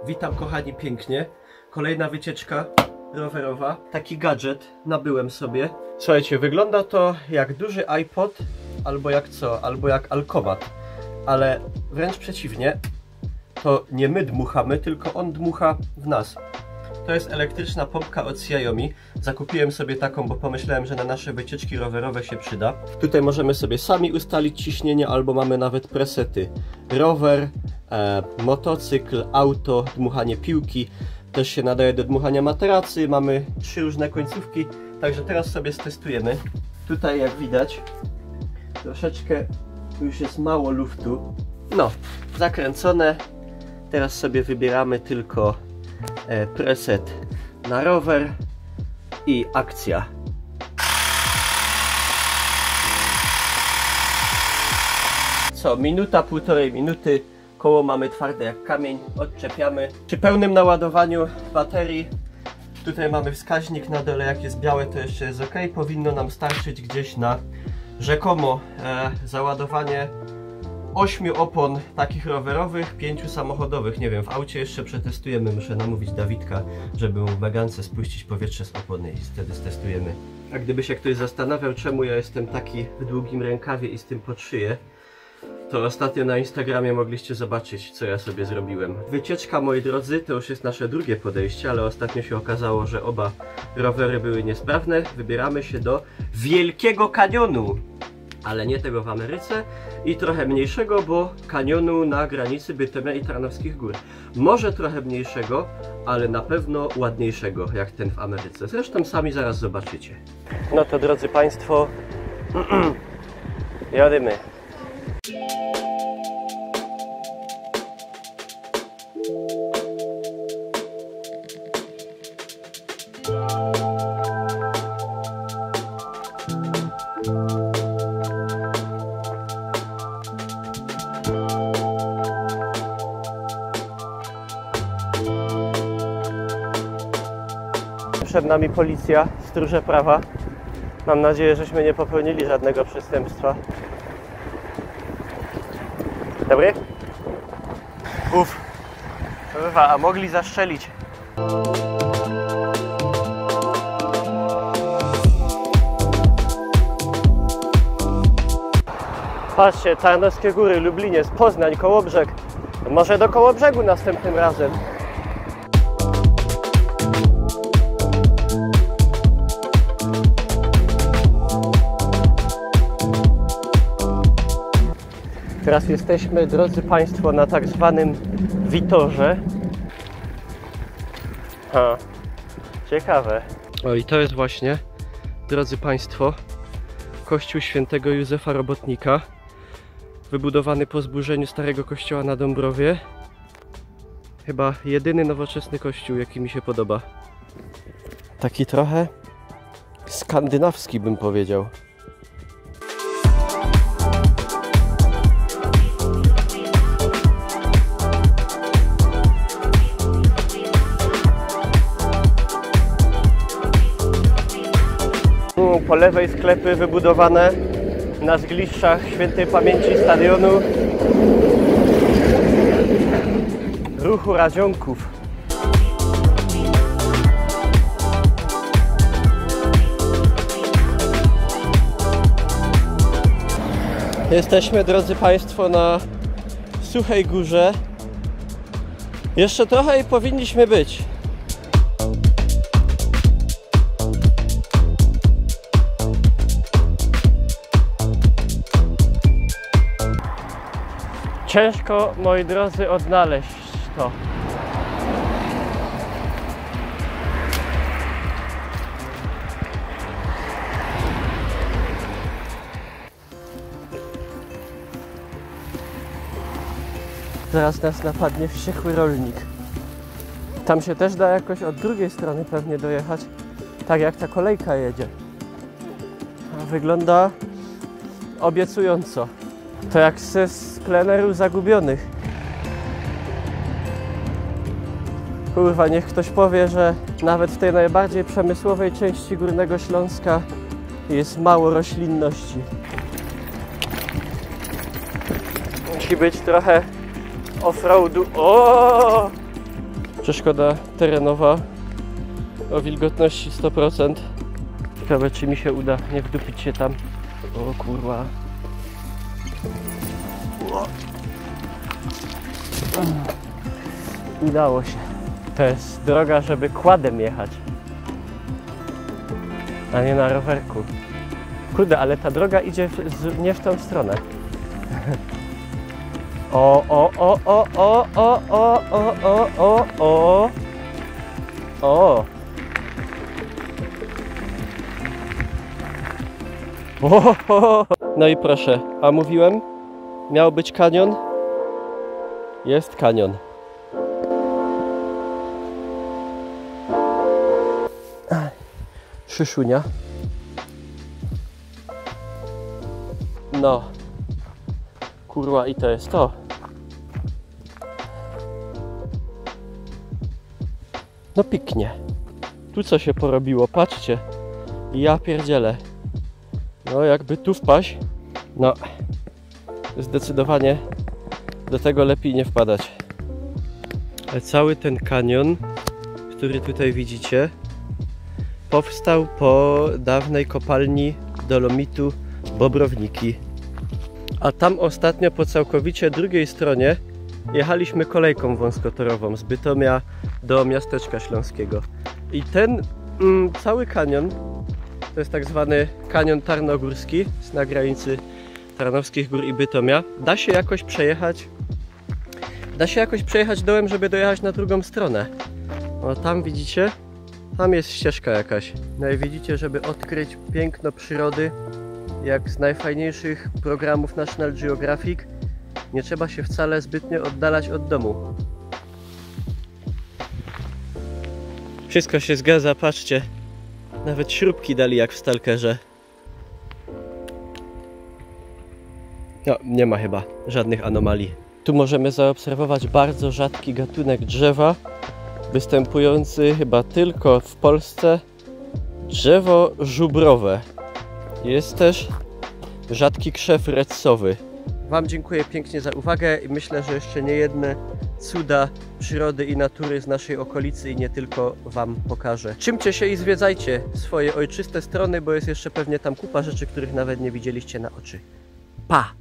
Witam kochani pięknie. Kolejna wycieczka rowerowa. Taki gadżet nabyłem sobie. Słuchajcie, wygląda to jak duży iPod, albo jak co? Albo jak alkomat. Ale wręcz przeciwnie. To nie my dmuchamy, tylko on dmucha w nas. To jest elektryczna pompka od Xiaomi. Zakupiłem sobie taką, bo pomyślałem, że na nasze wycieczki rowerowe się przyda. Tutaj możemy sobie sami ustalić ciśnienie, albo mamy nawet presety. Rower, motocykl, auto, dmuchanie piłki. Też się nadaje do dmuchania materacy. Mamy 3 różne końcówki, także teraz sobie stestujemy. Tutaj jak widać, troszeczkę już jest mało luftu. No, zakręcone. Teraz sobie wybieramy tylko preset na rower i akcja. Co, minuta, półtorej minuty, koło mamy twarde jak kamień, odczepiamy. Przy pełnym naładowaniu baterii, tutaj mamy wskaźnik na dole, jak jest białe to jeszcze jest ok, powinno nam starczyć gdzieś na rzekomo załadowanie 8 opon takich rowerowych, 5 samochodowych. Nie wiem, w aucie jeszcze przetestujemy. Muszę namówić Dawidka, żeby mu w megance spuścić powietrze z opony i wtedy stestujemy. A gdyby się ktoś zastanawiał, czemu ja jestem taki w długim rękawie i z tym pod szyję, to ostatnio na Instagramie mogliście zobaczyć, co ja sobie zrobiłem. Wycieczka, moi drodzy, to już jest nasze drugie podejście, ale ostatnio się okazało, że oba rowery były niesprawne. Wybieramy się do Wielkiego Kanionu. Ale nie tego w Ameryce i trochę mniejszego, bo kanionu na granicy Bytomia i Tarnowskich Gór. Może trochę mniejszego, ale na pewno ładniejszego jak ten w Ameryce. Zresztą sami zaraz zobaczycie. No to drodzy Państwo, jadymy. Przed nami policja, stróże prawa. Mam nadzieję, żeśmy nie popełnili żadnego przestępstwa. Dobry? Uff. Kurwa, a mogli zastrzelić. Patrzcie, Tarnowskie Góry, Lubliniec, Poznań, Kołobrzeg. Może do Kołobrzegu następnym razem. Teraz jesteśmy, drodzy Państwo, na tak zwanym Witorze. Ciekawe. O, i to jest właśnie, drodzy Państwo, kościół świętego Józefa Robotnika, wybudowany po zburzeniu starego kościoła na Dąbrowie. Chyba jedyny nowoczesny kościół, jaki mi się podoba. Taki trochę skandynawski, bym powiedział. Po lewej sklepy wybudowane na zgliszczach świętej pamięci stadionu Ruchu Radzionków. Jesteśmy, drodzy Państwo, na Suchej Górze. Jeszcze trochę i powinniśmy być. Ciężko, moi drodzy, odnaleźć to. Zaraz nas napadnie wściekły rolnik. Tam się też da jakoś od drugiej strony pewnie dojechać, tak jak ta kolejka jedzie. A wygląda obiecująco. To jak ze plenerów zagubionych. Kurwa, niech ktoś powie, że nawet w tej najbardziej przemysłowej części Górnego Śląska jest mało roślinności. Musi być trochę offroadu. O! Przeszkoda terenowa o wilgotności 100%. Ciekawe, czy mi się uda nie wdupić się tam. O kurwa. Udało się. To jest droga, żeby kładem jechać, a nie na rowerku. Kurde, ale ta droga idzie nie w tą stronę. O. No i proszę, a mówiłem, miał być kanion. Jest kanion. Szyszunia. No. Kurwa, i to jest to. No piknie. Tu co się porobiło, patrzcie. Ja pierdzielę. No jakby tu wpaść, no zdecydowanie do tego lepiej nie wpadać. Ale cały ten kanion, który tutaj widzicie, powstał po dawnej kopalni dolomitu Bobrowniki. A tam ostatnio po całkowicie drugiej stronie jechaliśmy kolejką wąskotorową z Bytomia do miasteczka śląskiego. I ten cały kanion to jest tak zwany kanion tarnogórski na granicy Tarnowskich Gór i Bytomia. Da się jakoś przejechać dołem, żeby dojechać na drugą stronę. O, tam widzicie? Tam jest ścieżka jakaś. No i widzicie, żeby odkryć piękno przyrody, jak z najfajniejszych programów National Geographic, nie trzeba się wcale zbytnio oddalać od domu. Wszystko się zgadza, patrzcie. Nawet śrubki dali jak w Stalkerze. No, nie ma chyba żadnych anomalii. Tu możemy zaobserwować bardzo rzadki gatunek drzewa, występujący chyba tylko w Polsce. Drzewo żubrowe. Jest też rzadki krzew retsowy. Wam dziękuję pięknie za uwagę i myślę, że jeszcze nie jedne cuda przyrody i natury z naszej okolicy i nie tylko Wam pokażę. Czymcie się i zwiedzajcie swoje ojczyste strony, bo jest jeszcze pewnie tam kupa rzeczy, których nawet nie widzieliście na oczy. Pa!